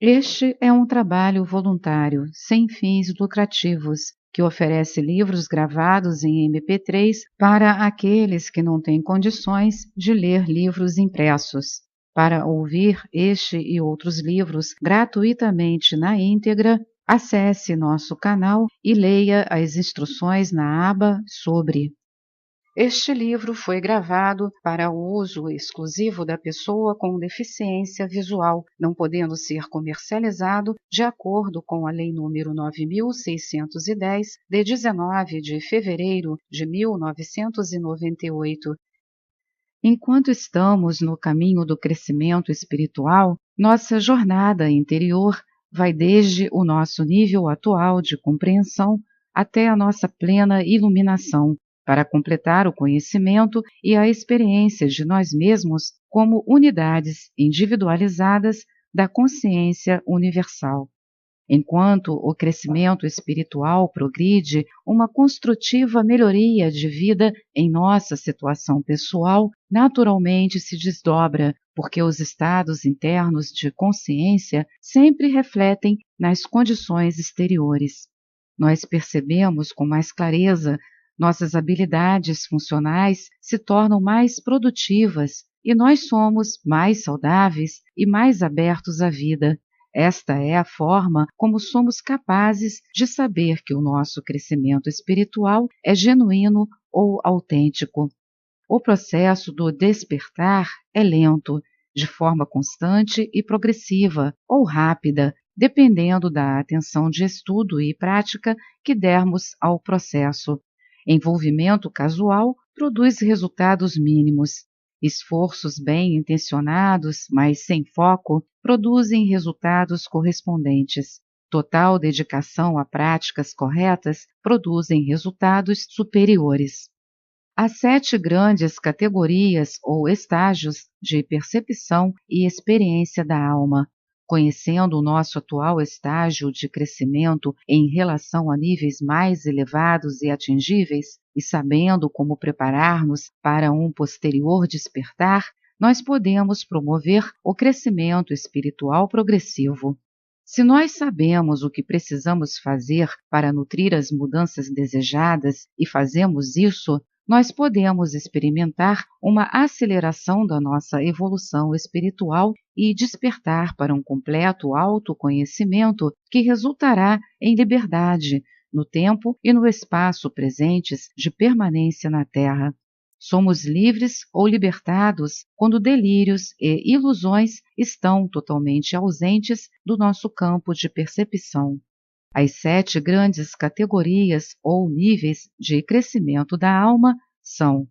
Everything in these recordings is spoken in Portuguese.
Este é um trabalho voluntário, sem fins lucrativos, que oferece livros gravados em MP3 para aqueles que não têm condições de ler livros impressos. Para ouvir este e outros livros gratuitamente na íntegra, acesse nosso canal e leia as instruções na aba Sobre. Este livro foi gravado para o uso exclusivo da pessoa com deficiência visual, não podendo ser comercializado de acordo com a Lei nº 9.610, de 19 de fevereiro de 1998. Enquanto estamos no caminho do crescimento espiritual, nossa jornada interior vai desde o nosso nível atual de compreensão até a nossa plena iluminação, para completar o conhecimento e a experiência de nós mesmos como unidades individualizadas da consciência universal. Enquanto o crescimento espiritual progride, uma construtiva melhoria de vida em nossa situação pessoal naturalmente se desdobra, porque os estados internos de consciência sempre refletem nas condições exteriores. Nós percebemos com mais clareza, nossas habilidades funcionais se tornam mais produtivas e nós somos mais saudáveis e mais abertos à vida. Esta é a forma como somos capazes de saber que o nosso crescimento espiritual é genuíno ou autêntico. O processo do despertar é lento, de forma constante e progressiva, ou rápida, dependendo da atenção de estudo e prática que dermos ao processo. Envolvimento casual produz resultados mínimos. Esforços bem intencionados, mas sem foco, produzem resultados correspondentes. Total dedicação a práticas corretas produzem resultados superiores. Há 7 grandes categorias ou estágios de percepção e experiência da alma. Conhecendo o nosso atual estágio de crescimento em relação a níveis mais elevados e atingíveis, e sabendo como preparar-nos para um posterior despertar, nós podemos promover o crescimento espiritual progressivo. Se nós sabemos o que precisamos fazer para nutrir as mudanças desejadas e fazemos isso, nós podemos experimentar uma aceleração da nossa evolução espiritual e despertar para um completo autoconhecimento que resultará em liberdade, no tempo e no espaço presentes de permanência na Terra. Somos livres ou libertados quando delírios e ilusões estão totalmente ausentes do nosso campo de percepção. As 7 grandes categorias ou níveis de crescimento da alma são: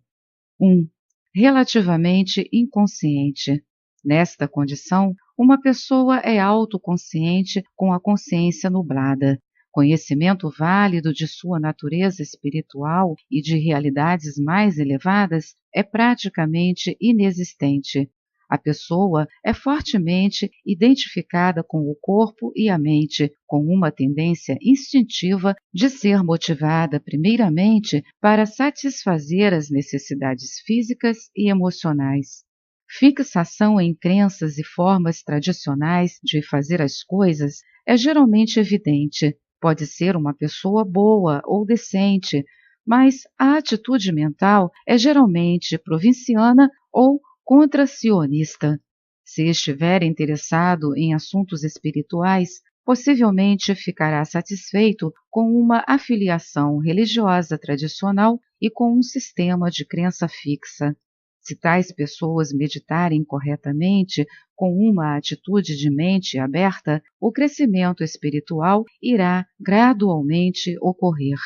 1. Relativamente inconsciente. Nesta condição, uma pessoa é autoconsciente com a consciência nublada. Conhecimento válido de sua natureza espiritual e de realidades mais elevadas é praticamente inexistente. A pessoa é fortemente identificada com o corpo e a mente, com uma tendência instintiva de ser motivada primeiramente para satisfazer as necessidades físicas e emocionais. Fixação em crenças e formas tradicionais de fazer as coisas é geralmente evidente. Pode ser uma pessoa boa ou decente, mas a atitude mental é geralmente provinciana ou contracionista. Se estiver interessado em assuntos espirituais, possivelmente ficará satisfeito com uma afiliação religiosa tradicional e com um sistema de crença fixa. Se tais pessoas meditarem corretamente, com uma atitude de mente aberta, o crescimento espiritual irá gradualmente ocorrer.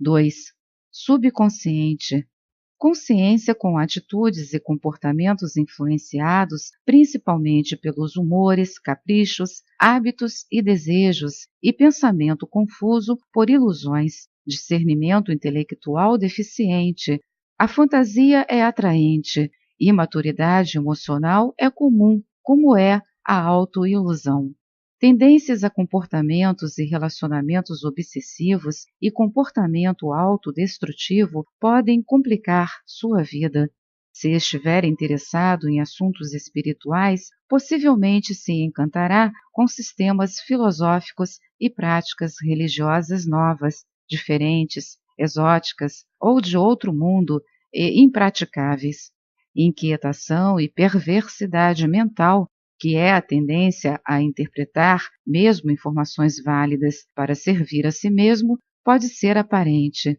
2. Subconsciente. Consciência com atitudes e comportamentos influenciados principalmente pelos humores, caprichos, hábitos e desejos, e pensamento confuso por ilusões, discernimento intelectual deficiente. A fantasia é atraente, imaturidade emocional é comum, como é a autoilusão. Tendências a comportamentos e relacionamentos obsessivos e comportamento autodestrutivo podem complicar sua vida. Se estiver interessado em assuntos espirituais, possivelmente se encantará com sistemas filosóficos e práticas religiosas novas, diferentes, exóticas ou de outro mundo e impraticáveis. Inquietação e perversidade mental, que é a tendência a interpretar mesmo informações válidas para servir a si mesmo, pode ser aparente.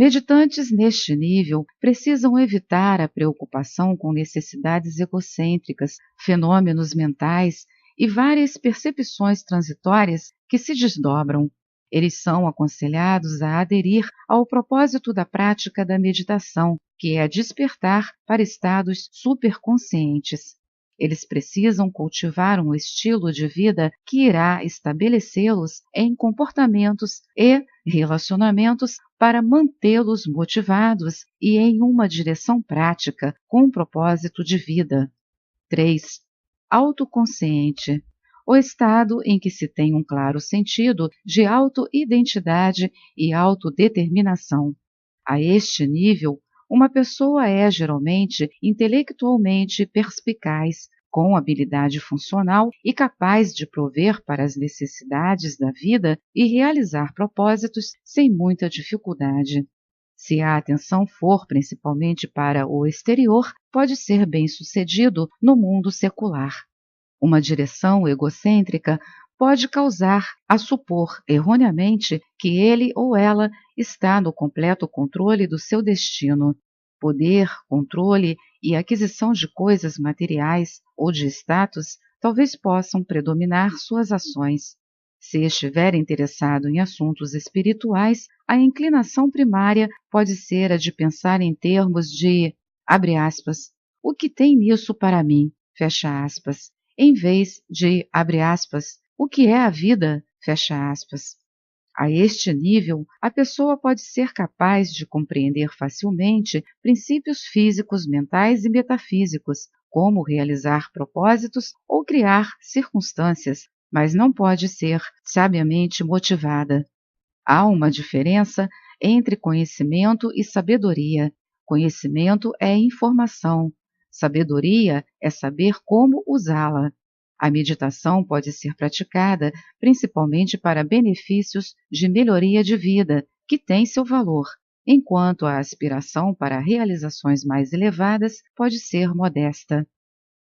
Meditantes neste nível precisam evitar a preocupação com necessidades egocêntricas, fenômenos mentais e várias percepções transitórias que se desdobram. Eles são aconselhados a aderir ao propósito da prática da meditação, que é despertar para estados superconscientes. Eles precisam cultivar um estilo de vida que irá estabelecê-los em comportamentos e relacionamentos para mantê-los motivados e em uma direção prática com um propósito de vida. 3. Autoconsciente. O estado em que se tem um claro sentido de auto-identidade e autodeterminação. A este nível, uma pessoa é geralmente intelectualmente perspicaz, com habilidade funcional e capaz de prover para as necessidades da vida e realizar propósitos sem muita dificuldade. Se a atenção for principalmente para o exterior, pode ser bem-sucedido no mundo secular. Uma direção egocêntrica pode causar a supor erroneamente que ele ou ela está no completo controle do seu destino. Poder, controle e aquisição de coisas materiais ou de status talvez possam predominar suas ações. Se estiver interessado em assuntos espirituais, a inclinação primária pode ser a de pensar em termos de, abre aspas, o que tem nisso para mim, fecha aspas, em vez de, abre aspas, o que é a vida, fecha aspas. A este nível, a pessoa pode ser capaz de compreender facilmente princípios físicos, mentais e metafísicos, como realizar propósitos ou criar circunstâncias, mas não pode ser sabiamente motivada. Há uma diferença entre conhecimento e sabedoria. Conhecimento é informação. Sabedoria é saber como usá-la. A meditação pode ser praticada principalmente para benefícios de melhoria de vida, que tem seu valor, enquanto a aspiração para realizações mais elevadas pode ser modesta.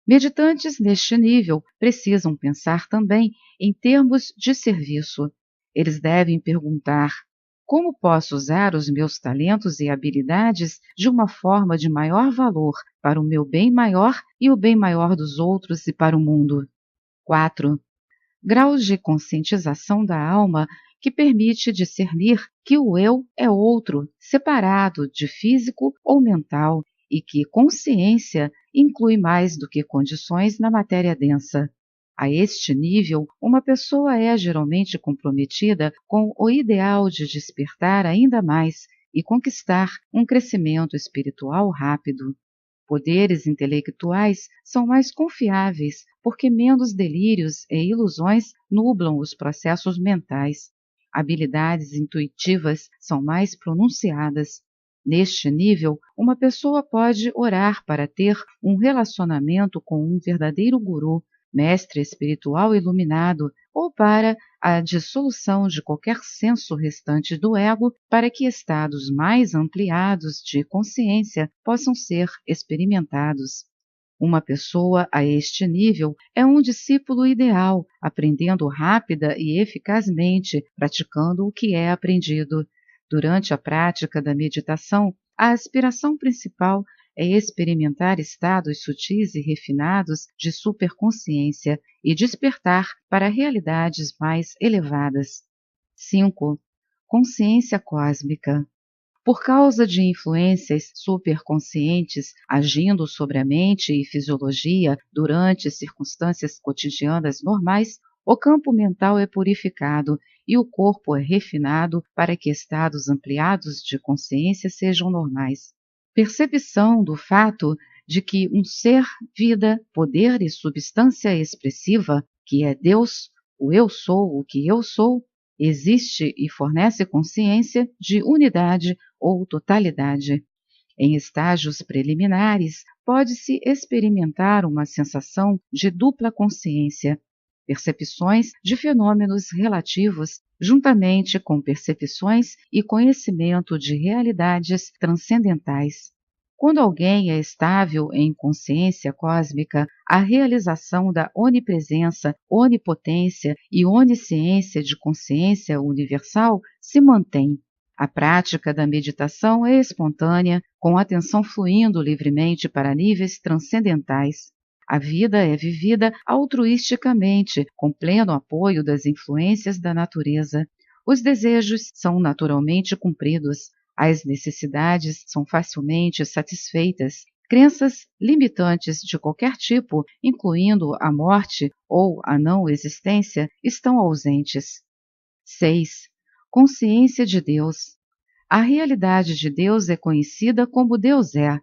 Meditantes neste nível precisam pensar também em termos de serviço. Eles devem perguntar: como posso usar os meus talentos e habilidades de uma forma de maior valor para o meu bem maior e o bem maior dos outros e para o mundo? 4. Graus de conscientização da alma que permite discernir que o eu é outro, separado de físico ou mental, e que consciência inclui mais do que condições na matéria densa. A este nível, uma pessoa é geralmente comprometida com o ideal de despertar ainda mais e conquistar um crescimento espiritual rápido. Poderes intelectuais são mais confiáveis porque menos delírios e ilusões nublam os processos mentais. Habilidades intuitivas são mais pronunciadas. Neste nível, uma pessoa pode orar para ter um relacionamento com um verdadeiro guru, mestre espiritual iluminado, ou para a dissolução de qualquer senso restante do ego para que estados mais ampliados de consciência possam ser experimentados. Uma pessoa a este nível é um discípulo ideal, aprendendo rápida e eficazmente, praticando o que é aprendido. Durante a prática da meditação, a aspiração principal é experimentar estados sutis e refinados de superconsciência e despertar para realidades mais elevadas. 5. Consciência cósmica. Por causa de influências superconscientes agindo sobre a mente e fisiologia durante circunstâncias cotidianas normais, o campo mental é purificado e o corpo é refinado para que estados ampliados de consciência sejam normais. Percepção do fato de que um ser, vida, poder e substância expressiva, que é Deus, o eu sou o que eu sou, existe e fornece consciência de unidade ou totalidade. Em estágios preliminares, pode-se experimentar uma sensação de dupla consciência, percepções de fenômenos relativos, juntamente com percepções e conhecimento de realidades transcendentais. Quando alguém é estável em consciência cósmica, a realização da onipresença, onipotência e onisciência de consciência universal se mantém. A prática da meditação é espontânea, com a atenção fluindo livremente para níveis transcendentais. A vida é vivida altruisticamente, com pleno apoio das influências da natureza. Os desejos são naturalmente cumpridos. As necessidades são facilmente satisfeitas. Crenças limitantes de qualquer tipo, incluindo a morte ou a não existência, estão ausentes. 6. Consciência de Deus. A realidade de Deus é conhecida como Deus é,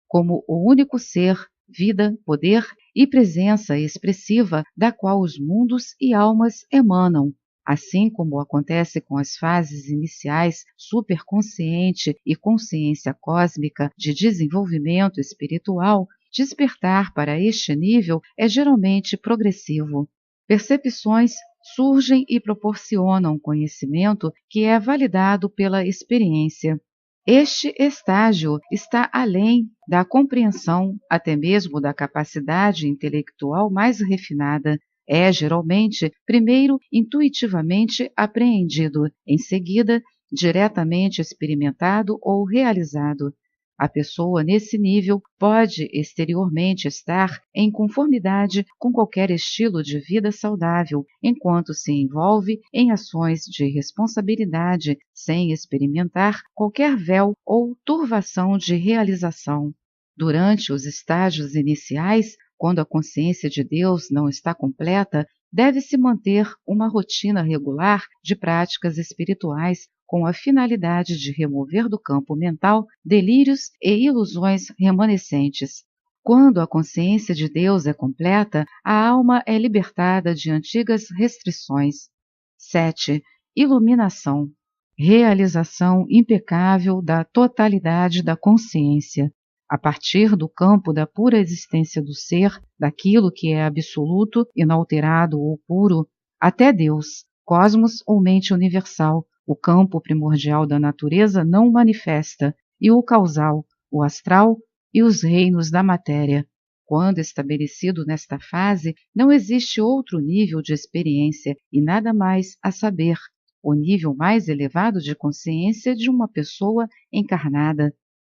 como o único ser, vida, poder e presença expressiva da qual os mundos e almas emanam. Assim como acontece com as fases iniciais superconsciente e consciência cósmica de desenvolvimento espiritual, despertar para este nível é geralmente progressivo. Percepções surgem e proporcionam conhecimento que é validado pela experiência. Este estágio está além da compreensão, até mesmo da capacidade intelectual mais refinada. É geralmente primeiro intuitivamente apreendido, em seguida diretamente experimentado ou realizado. A pessoa nesse nível pode exteriormente estar em conformidade com qualquer estilo de vida saudável, enquanto se envolve em ações de responsabilidade sem experimentar qualquer véu ou turvação de realização. Durante os estágios iniciais, quando a consciência de Deus não está completa, deve-se manter uma rotina regular de práticas espirituais com a finalidade de remover do campo mental delírios e ilusões remanescentes. Quando a consciência de Deus é completa, a alma é libertada de antigas restrições. 7. Iluminação. Realização impecável da totalidade da consciência. A partir do campo da pura existência do ser, daquilo que é absoluto, inalterado ou puro, até Deus, cosmos ou mente universal, o campo primordial da natureza não manifesta, e o causal, o astral e os reinos da matéria. Quando estabelecido nesta fase, não existe outro nível de experiência e nada mais a saber, o nível mais elevado de consciência de uma pessoa encarnada.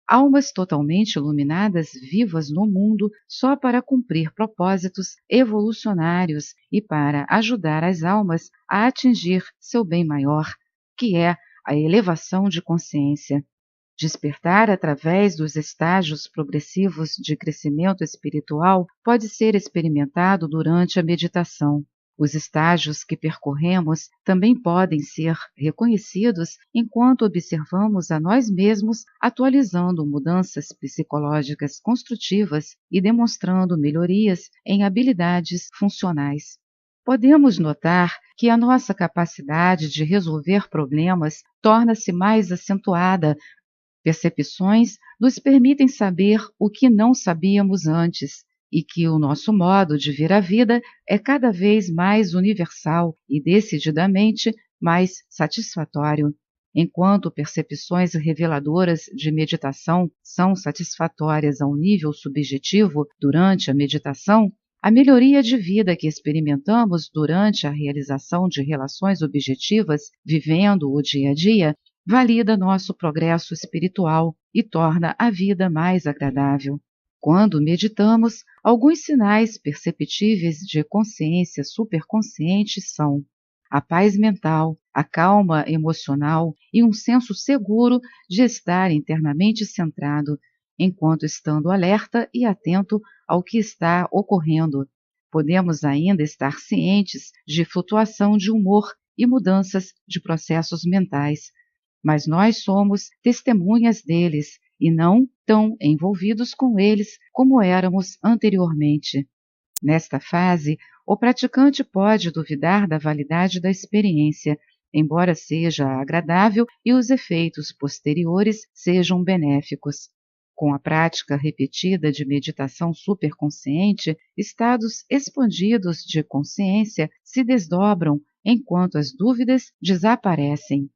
Almas totalmente iluminadas vivas no mundo só para cumprir propósitos evolucionários e para ajudar as almas a atingir seu bem maior, que é a elevação de consciência. Despertar através dos estágios progressivos de crescimento espiritual pode ser experimentado durante a meditação. Os estágios que percorremos também podem ser reconhecidos enquanto observamos a nós mesmos atualizando mudanças psicológicas construtivas e demonstrando melhorias em habilidades funcionais. Podemos notar que a nossa capacidade de resolver problemas torna-se mais acentuada. Percepções nos permitem saber o que não sabíamos antes, e que o nosso modo de ver a vida é cada vez mais universal e decididamente mais satisfatório. Enquanto percepções reveladoras de meditação são satisfatórias ao nível subjetivo durante a meditação, a melhoria de vida que experimentamos durante a realização de relações objetivas, vivendo o dia a dia, valida nosso progresso espiritual e torna a vida mais agradável. Quando meditamos, alguns sinais perceptíveis de consciência superconsciente são a paz mental, a calma emocional e um senso seguro de estar internamente centrado, enquanto estando alerta e atento ao que está ocorrendo. Podemos ainda estar cientes de flutuação de humor e mudanças de processos mentais, mas nós somos testemunhas deles e não tão envolvidos com eles como éramos anteriormente. Nesta fase, o praticante pode duvidar da validade da experiência, embora seja agradável e os efeitos posteriores sejam benéficos. Com a prática repetida de meditação superconsciente, estados expandidos de consciência se desdobram enquanto as dúvidas desaparecem.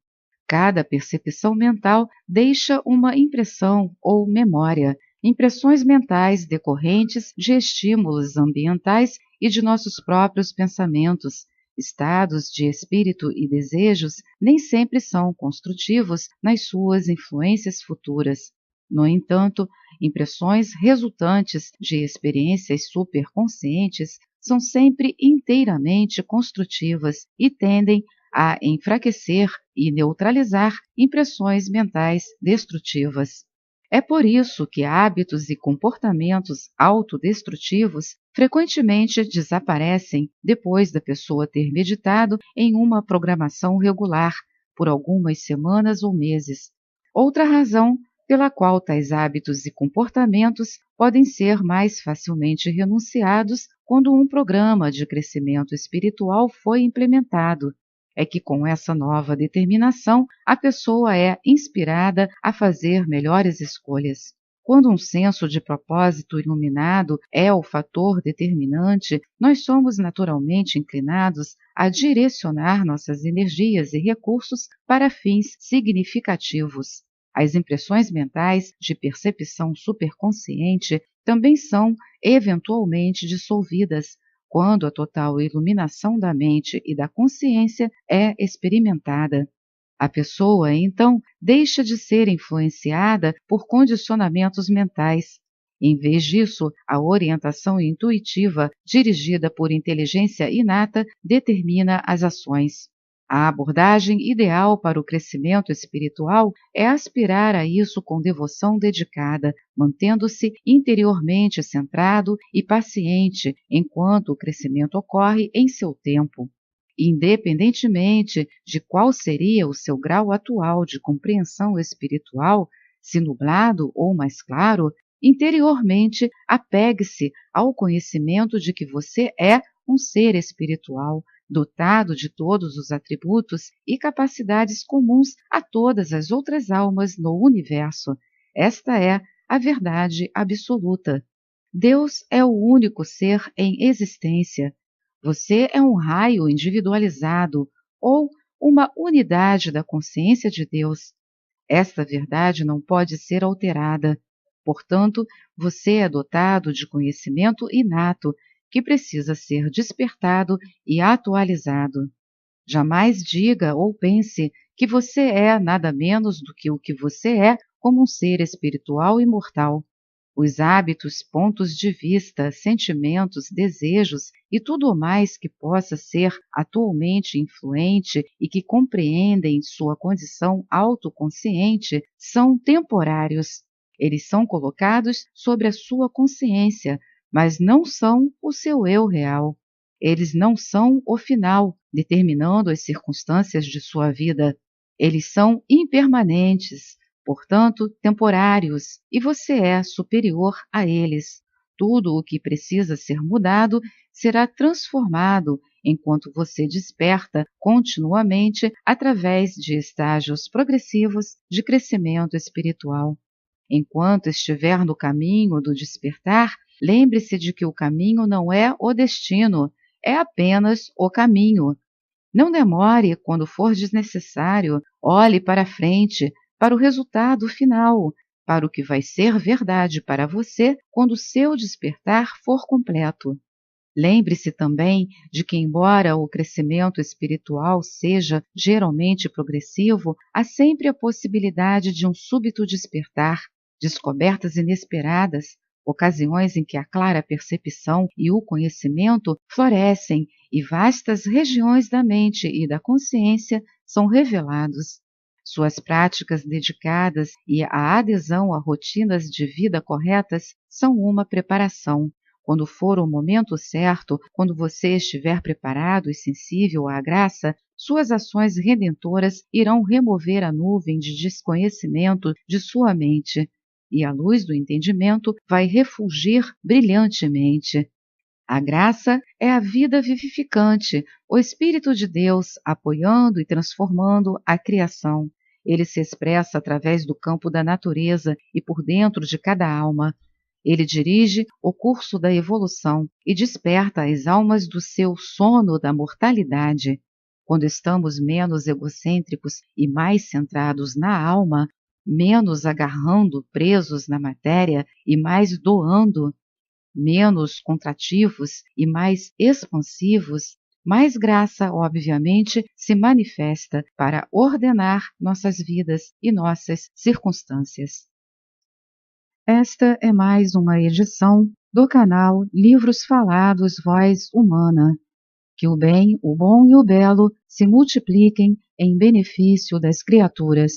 Cada percepção mental deixa uma impressão ou memória, impressões mentais decorrentes de estímulos ambientais e de nossos próprios pensamentos. Estados de espírito e desejos nem sempre são construtivos nas suas influências futuras. No entanto, impressões resultantes de experiências superconscientes são sempre inteiramente construtivas e tendem a enfraquecer e neutralizar impressões mentais destrutivas. É por isso que hábitos e comportamentos autodestrutivos frequentemente desaparecem depois da pessoa ter meditado em uma programação regular por algumas semanas ou meses. Outra razão pela qual tais hábitos e comportamentos podem ser mais facilmente renunciados quando um programa de crescimento espiritual foi implementado é que com essa nova determinação a pessoa é inspirada a fazer melhores escolhas. Quando um senso de propósito iluminado é o fator determinante, nós somos naturalmente inclinados a direcionar nossas energias e recursos para fins significativos. As impressões mentais de percepção superconsciente também são eventualmente dissolvidas quando a total iluminação da mente e da consciência é experimentada. A pessoa, então, deixa de ser influenciada por condicionamentos mentais. Em vez disso, a orientação intuitiva, dirigida por inteligência inata, determina as ações. A abordagem ideal para o crescimento espiritual é aspirar a isso com devoção dedicada, mantendo-se interiormente centrado e paciente enquanto o crescimento ocorre em seu tempo. Independentemente de qual seria o seu grau atual de compreensão espiritual, se nublado ou mais claro, interiormente apegue-se ao conhecimento de que você é um ser espiritual, dotado de todos os atributos e capacidades comuns a todas as outras almas no universo. Esta é a verdade absoluta. Deus é o único ser em existência. Você é um raio individualizado ou uma unidade da consciência de Deus. Esta verdade não pode ser alterada. Portanto, você é dotado de conhecimento inato que precisa ser despertado e atualizado. Jamais diga ou pense que você é nada menos do que o que você é como um ser espiritual imortal. Os hábitos, pontos de vista, sentimentos, desejos e tudo o mais que possa ser atualmente influente e que compreendem sua condição autoconsciente são temporários. Eles são colocados sobre a sua consciência, mas não são o seu eu real. Eles não são o final, determinando as circunstâncias de sua vida. Eles são impermanentes, portanto, temporários, e você é superior a eles. Tudo o que precisa ser mudado será transformado enquanto você desperta continuamente através de estágios progressivos de crescimento espiritual. Enquanto estiver no caminho do despertar, lembre-se de que o caminho não é o destino, é apenas o caminho. Não demore quando for desnecessário, olhe para frente, para o resultado final, para o que vai ser verdade para você quando o seu despertar for completo. Lembre-se também de que, embora o crescimento espiritual seja geralmente progressivo, há sempre a possibilidade de um súbito despertar, descobertas inesperadas, ocasiões em que a clara percepção e o conhecimento florescem e vastas regiões da mente e da consciência são revelados. Suas práticas dedicadas e a adesão a rotinas de vida corretas são uma preparação. Quando for o momento certo, quando você estiver preparado e sensível à graça, suas ações redentoras irão remover a nuvem de desconhecimento de sua mente, e a luz do entendimento vai refulgir brilhantemente. A graça é a vida vivificante, o Espírito de Deus apoiando e transformando a criação. Ele se expressa através do campo da natureza e por dentro de cada alma. Ele dirige o curso da evolução e desperta as almas do seu sono da mortalidade. Quando estamos menos egocêntricos e mais centrados na alma, menos agarrando presos na matéria e mais doando, menos contrativos e mais expansivos, mais graça, obviamente, se manifesta para ordenar nossas vidas e nossas circunstâncias. Esta é mais uma edição do canal Livros Falados Voz Humana. Que o bem, o bom e o belo se multipliquem em benefício das criaturas.